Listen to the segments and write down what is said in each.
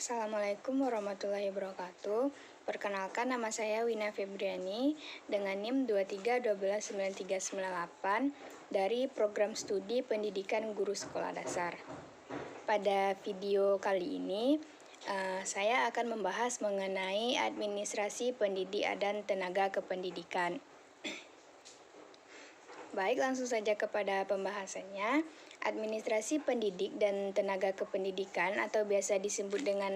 Assalamualaikum warahmatullahi wabarakatuh. Perkenalkan, nama saya Wina Febriani dengan NIM 231219398 dari Program Studi Pendidikan Guru Sekolah Dasar. Pada video kali ini, saya akan membahas mengenai administrasi pendidik dan tenaga kependidikan. Baik, langsung saja kepada pembahasannya. Administrasi pendidik dan tenaga kependidikan atau biasa disebut dengan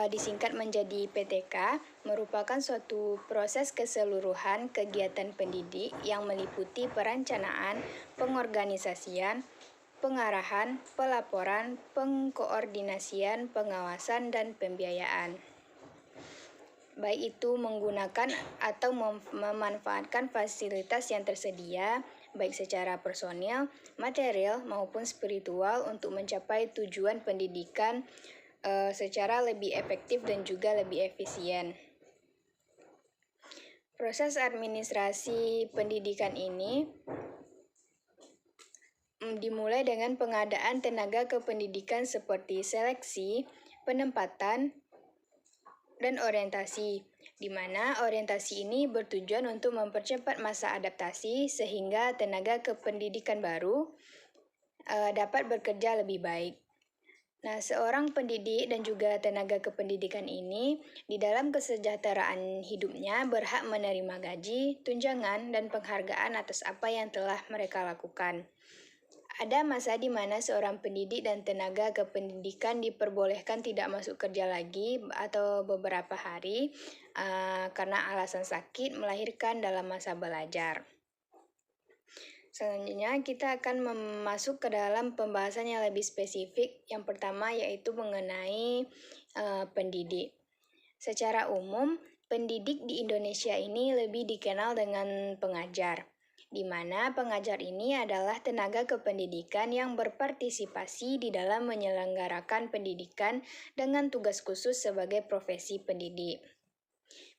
disingkat menjadi PTK merupakan suatu proses keseluruhan kegiatan pendidik yang meliputi perencanaan, pengorganisasian, pengarahan, pelaporan, pengkoordinasian, pengawasan, dan pembiayaan. Baik itu menggunakan atau memanfaatkan fasilitas yang tersedia, baik secara personil, material, maupun spiritual untuk mencapai tujuan pendidikan secara lebih efektif dan juga lebih efisien. Proses administrasi pendidikan ini dimulai dengan pengadaan tenaga kependidikan seperti seleksi, penempatan, dan orientasi, di mana orientasi ini bertujuan untuk mempercepat masa adaptasi sehingga tenaga kependidikan baru dapat bekerja lebih baik. Nah, seorang pendidik dan juga tenaga kependidikan ini di dalam kesejahteraan hidupnya berhak menerima gaji, tunjangan, dan penghargaan atas apa yang telah mereka lakukan. Ada masa di mana seorang pendidik dan tenaga kependidikan diperbolehkan tidak masuk kerja lagi atau beberapa hari karena alasan sakit, melahirkan dalam masa belajar. Selanjutnya kita akan masuk ke dalam pembahasan yang lebih spesifik. Yang pertama yaitu mengenai pendidik. Secara umum, pendidik di Indonesia ini lebih dikenal dengan pengajar, di mana pengajar ini adalah tenaga kependidikan yang berpartisipasi di dalam menyelenggarakan pendidikan dengan tugas khusus sebagai profesi pendidik.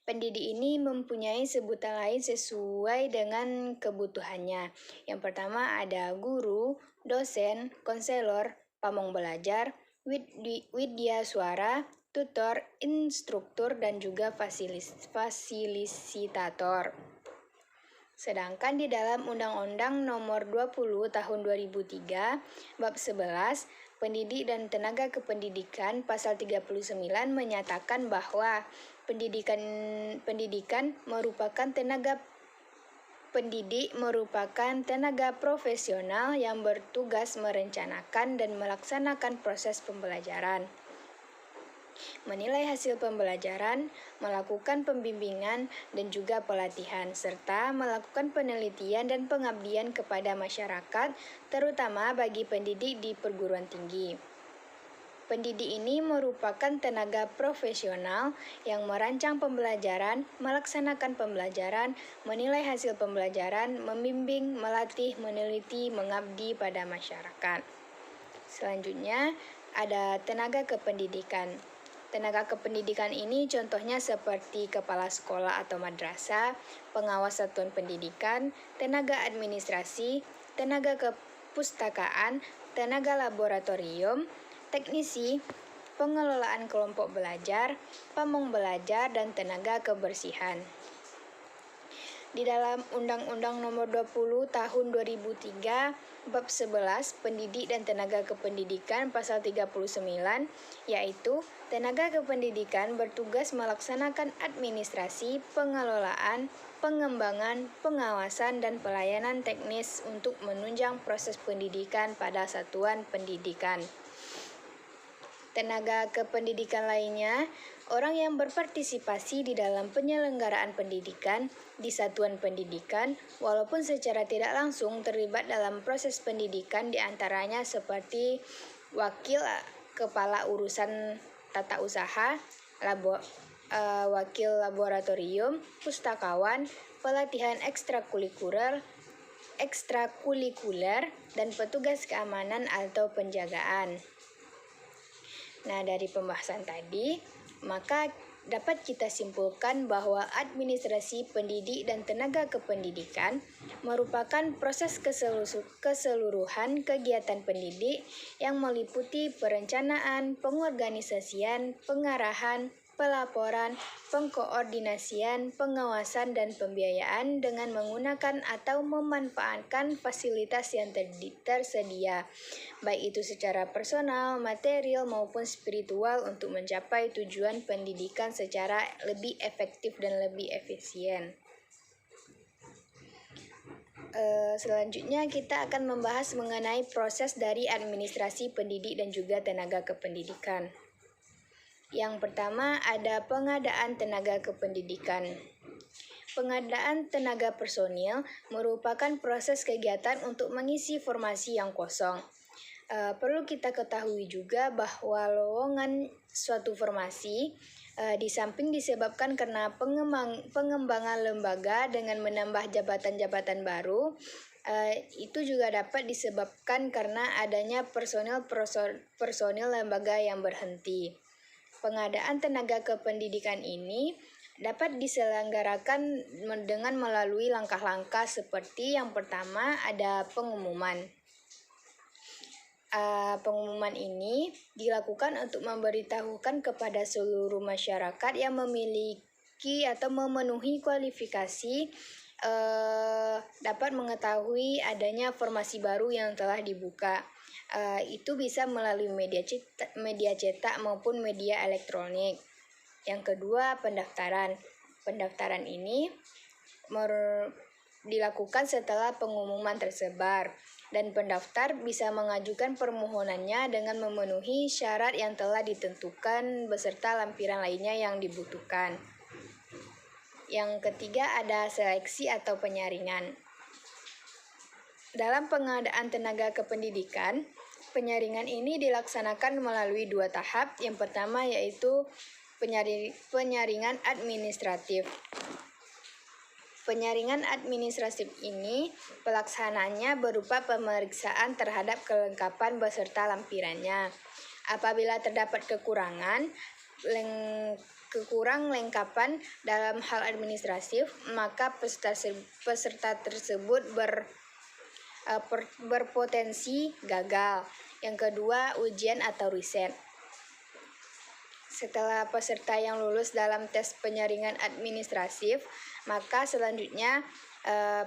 Pendidik ini mempunyai sebutan lain sesuai dengan kebutuhannya. Yang pertama ada guru, dosen, konselor, pamong belajar, widyaswara, tutor, instruktur, dan juga fasilitator. Sedangkan di dalam Undang-Undang Nomor 20 Tahun 2003, Bab 11, Pendidik dan Tenaga Kependidikan, Pasal 39 menyatakan bahwa pendidikan merupakan pendidik merupakan tenaga profesional yang bertugas merencanakan dan melaksanakan proses pembelajaran, menilai hasil pembelajaran, melakukan pembimbingan dan juga pelatihan, serta melakukan penelitian dan pengabdian kepada masyarakat, terutama bagi pendidik di perguruan tinggi. Pendidik ini merupakan tenaga profesional yang merancang pembelajaran, melaksanakan pembelajaran, menilai hasil pembelajaran, membimbing, melatih, meneliti, mengabdi pada masyarakat. Selanjutnya, ada tenaga kependidikan. Tenaga kependidikan ini contohnya seperti kepala sekolah atau madrasah, pengawas satuan pendidikan, tenaga administrasi, tenaga kepustakaan, tenaga laboratorium, teknisi, pengelolaan kelompok belajar, pamong belajar, dan tenaga kebersihan. Di dalam Undang-Undang Nomor 20 Tahun 2003, Bab 11, Pendidik dan Tenaga Kependidikan, Pasal 39, yaitu tenaga kependidikan bertugas melaksanakan administrasi, pengelolaan, pengembangan, pengawasan, dan pelayanan teknis untuk menunjang proses pendidikan pada satuan pendidikan. Tenaga kependidikan lainnya, orang yang berpartisipasi di dalam penyelenggaraan pendidikan di satuan pendidikan, walaupun secara tidak langsung terlibat dalam proses pendidikan, diantaranya seperti wakil kepala urusan tata usaha, wakil laboratorium, pustakawan, pelatihan ekstrakurikuler, dan petugas keamanan atau penjagaan. Nah, dari pembahasan tadi, maka dapat kita simpulkan bahwa administrasi pendidik dan tenaga kependidikan merupakan proses keseluruhan kegiatan pendidik yang meliputi perencanaan, pengorganisasian, pengarahan, pelaporan, pengkoordinasian, pengawasan, dan pembiayaan dengan menggunakan atau memanfaatkan fasilitas yang tersedia, baik itu secara personal, material, maupun spiritual untuk mencapai tujuan pendidikan secara lebih efektif dan lebih efisien. Selanjutnya kita akan membahas mengenai proses dari administrasi pendidik dan juga tenaga kependidikan. Yang pertama ada pengadaan tenaga kependidikan. Pengadaan tenaga personil merupakan proses kegiatan untuk mengisi formasi yang kosong. Perlu kita ketahui juga bahwa lowongan suatu formasi di samping disebabkan karena pengembangan lembaga dengan menambah jabatan-jabatan baru, itu juga dapat disebabkan karena adanya personil lembaga yang berhenti. Pengadaan tenaga kependidikan ini dapat diselenggarakan dengan melalui langkah-langkah seperti yang pertama ada pengumuman. Pengumuman ini dilakukan untuk memberitahukan kepada seluruh masyarakat yang memiliki atau memenuhi kualifikasi dapat mengetahui adanya formasi baru yang telah dibuka. Itu bisa melalui media cetak maupun media elektronik. Yang kedua, pendaftaran. Pendaftaran ini dilakukan setelah pengumuman tersebar, dan pendaftar bisa mengajukan permohonannya dengan memenuhi syarat yang telah ditentukan beserta lampiran lainnya yang dibutuhkan. Yang ketiga ada seleksi atau penyaringan. Dalam pengadaan tenaga kependidikan, penyaringan ini dilaksanakan melalui 2 tahap. Yang pertama yaitu penyaringan administratif. Penyaringan administratif ini pelaksanaannya berupa pemeriksaan terhadap kelengkapan beserta lampirannya. Apabila terdapat kekurangan lengkapan dalam hal administratif, maka peserta tersebut berpotensi gagal. Yang kedua, ujian atau riset. Setelah peserta yang lulus dalam tes penyaringan administratif, maka selanjutnya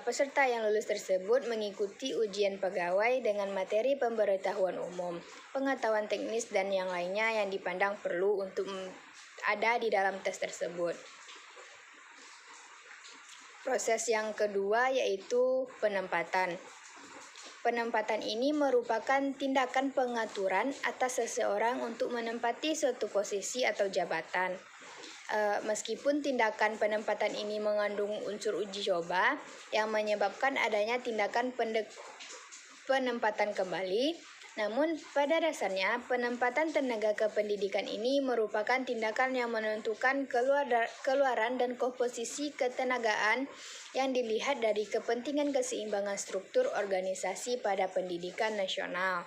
peserta yang lulus tersebut mengikuti ujian pegawai dengan materi pemberitahuan umum, pengetahuan teknis, dan yang lainnya yang dipandang perlu untuk ada di dalam tes tersebut. Proses yang kedua yaitu penempatan. Penempatan ini merupakan tindakan pengaturan atas seseorang untuk menempati suatu posisi atau jabatan. Meskipun tindakan penempatan ini mengandung unsur uji coba yang menyebabkan adanya tindakan penempatan kembali, namun pada dasarnya penempatan tenaga kependidikan ini merupakan tindakan yang menentukan keluaran dan komposisi ketenagaan yang dilihat dari kepentingan keseimbangan struktur organisasi pada pendidikan nasional.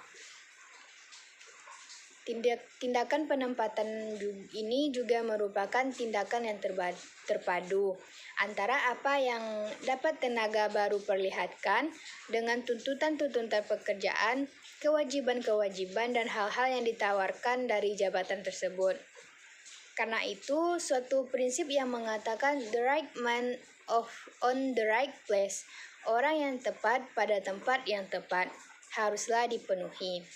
Tindakan penempatan ini juga merupakan tindakan yang terpadu antara apa yang dapat tenaga baru perlihatkan dengan tuntutan-tuntutan pekerjaan, kewajiban-kewajiban, dan hal-hal yang ditawarkan dari jabatan tersebut. Karena itu, suatu prinsip yang mengatakan the right man on the right place, orang yang tepat pada tempat yang tepat, haruslah dipenuhi.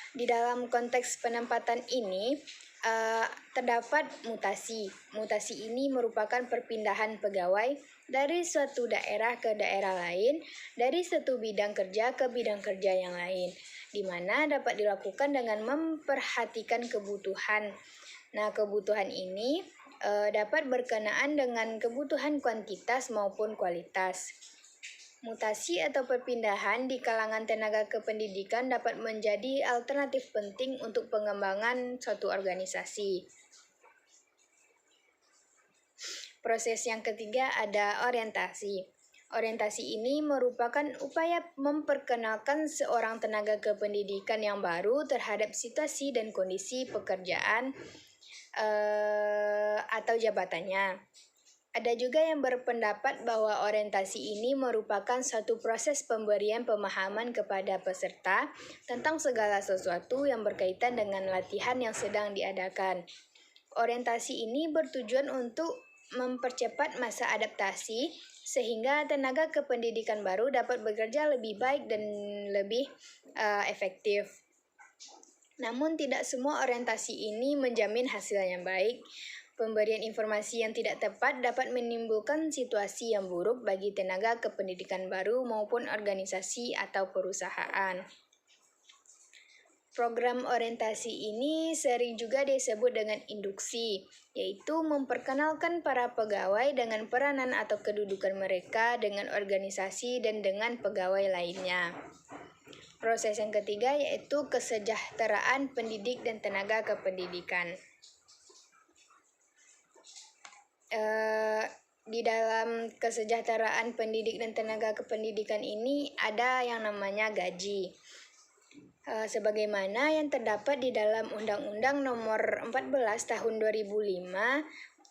Di dalam konteks penempatan ini, terdapat mutasi. Mutasi ini merupakan perpindahan pegawai dari suatu daerah ke daerah lain, dari satu bidang kerja ke bidang kerja yang lain, di mana dapat dilakukan dengan memperhatikan kebutuhan. Nah, kebutuhan ini dapat berkenaan dengan kebutuhan kuantitas maupun kualitas. Mutasi atau perpindahan di kalangan tenaga kependidikan dapat menjadi alternatif penting untuk pengembangan suatu organisasi. Proses yang ketiga ada orientasi. Orientasi ini merupakan upaya memperkenalkan seorang tenaga kependidikan yang baru terhadap situasi dan kondisi pekerjaan atau jabatannya. Ada juga yang berpendapat bahwa orientasi ini merupakan suatu proses pemberian pemahaman kepada peserta tentang segala sesuatu yang berkaitan dengan latihan yang sedang diadakan. Orientasi ini bertujuan untuk mempercepat masa adaptasi sehingga tenaga kependidikan baru dapat bekerja lebih baik dan lebih efektif. Namun tidak semua orientasi ini menjamin hasil yang baik. Pemberian informasi yang tidak tepat dapat menimbulkan situasi yang buruk bagi tenaga kependidikan baru maupun organisasi atau perusahaan. Program orientasi ini sering juga disebut dengan induksi, yaitu memperkenalkan para pegawai dengan peranan atau kedudukan mereka dengan organisasi dan dengan pegawai lainnya. Proses yang ketiga yaitu kesejahteraan pendidik dan tenaga kependidikan. Di dalam kesejahteraan pendidik dan tenaga kependidikan ini ada yang namanya gaji. Sebagaimana yang terdapat di dalam Undang-Undang Nomor 14 Tahun 2005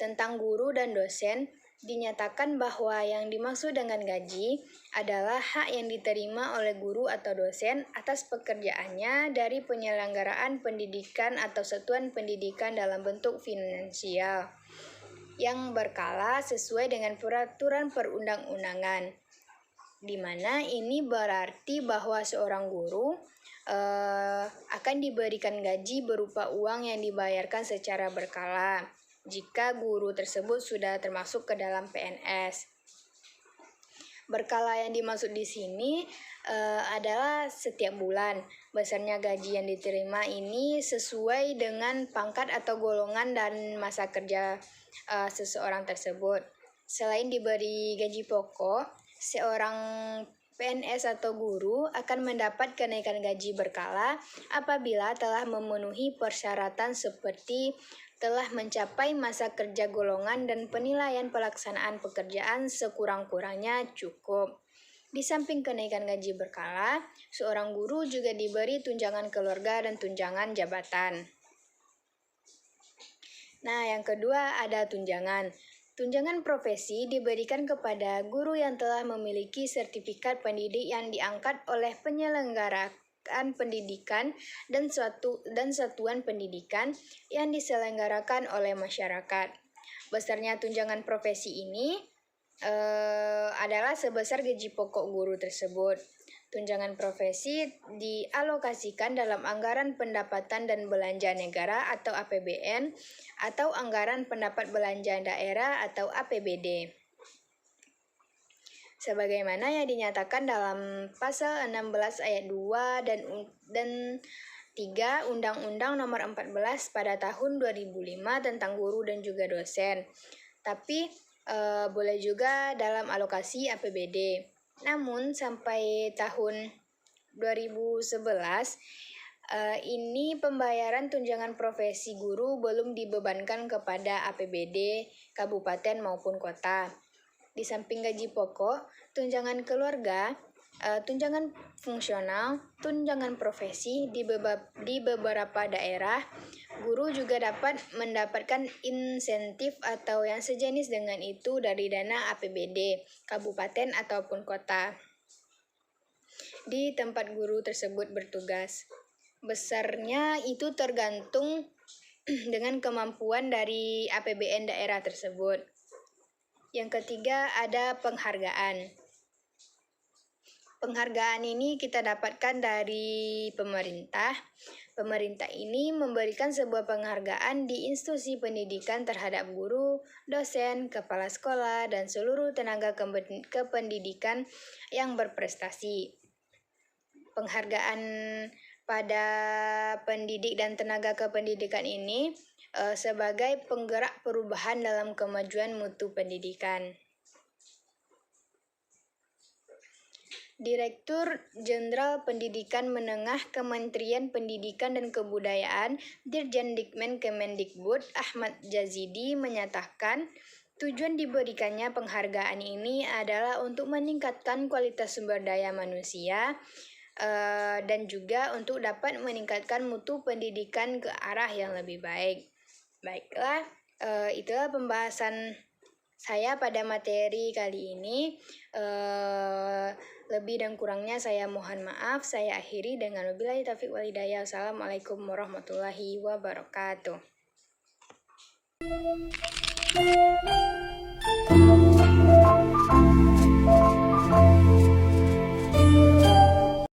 tentang guru dan dosen, dinyatakan bahwa yang dimaksud dengan gaji adalah hak yang diterima oleh guru atau dosen atas pekerjaannya dari penyelenggaraan pendidikan atau satuan pendidikan dalam bentuk finansial yang berkala sesuai dengan peraturan perundang-undangan, di mana ini berarti bahwa seorang guru akan diberikan gaji berupa uang yang dibayarkan secara berkala jika guru tersebut sudah termasuk ke dalam PNS. Berkala yang dimaksud di sini adalah setiap bulan. Besarnya gaji yang diterima ini sesuai dengan pangkat atau golongan dan masa kerja seseorang tersebut. Selain diberi gaji pokok, seorang PNS atau guru akan mendapat kenaikan gaji berkala apabila telah memenuhi persyaratan seperti telah mencapai masa kerja golongan dan penilaian pelaksanaan pekerjaan sekurang-kurangnya cukup. Di samping kenaikan gaji berkala, seorang guru juga diberi tunjangan keluarga dan tunjangan jabatan. Nah, yang kedua ada tunjangan. Tunjangan profesi diberikan kepada guru yang telah memiliki sertifikat pendidik yang diangkat oleh penyelenggaraan pendidikan dan satuan pendidikan yang diselenggarakan oleh masyarakat. Besarnya tunjangan profesi ini adalah sebesar gaji pokok guru tersebut. Tunjangan profesi dialokasikan dalam anggaran pendapatan dan belanja negara atau APBN atau anggaran pendapat belanja daerah atau APBD. Sebagaimana yang dinyatakan dalam pasal 16 ayat 2 dan 3 Undang-Undang Nomor 14 pada tahun 2005 tentang guru dan juga dosen. Tapi boleh juga dalam alokasi APBD. Namun sampai tahun 2011 ini pembayaran tunjangan profesi guru belum dibebankan kepada APBD kabupaten maupun kota. Di samping gaji pokok, tunjangan keluarga, tunjangan fungsional, tunjangan profesi di beberapa daerah, guru juga dapat mendapatkan insentif atau yang sejenis dengan itu dari dana APBD, kabupaten ataupun kota di tempat guru tersebut bertugas. Besarnya itu tergantung dengan kemampuan dari APBN daerah tersebut. Yang ketiga ada penghargaan. Penghargaan ini kita dapatkan dari pemerintah. Pemerintah ini memberikan sebuah penghargaan di institusi pendidikan terhadap guru, dosen, kepala sekolah, dan seluruh tenaga kependidikan yang berprestasi. Penghargaan pada pendidik dan tenaga kependidikan ini sebagai penggerak perubahan dalam kemajuan mutu pendidikan. Direktur Jenderal Pendidikan Menengah Kementerian Pendidikan dan Kebudayaan Dirjen Dikmen Kemendikbud Ahmad Jazidi menyatakan tujuan diberikannya penghargaan ini adalah untuk meningkatkan kualitas sumber daya manusia dan juga untuk dapat meningkatkan mutu pendidikan ke arah yang lebih baik. Baiklah, itulah pembahasan saya pada materi kali ini. Lebih dan kurangnya saya mohon maaf. Saya akhiri dengan wabillahi taufiq wal hidayah. Assalamualaikum warahmatullahi wabarakatuh.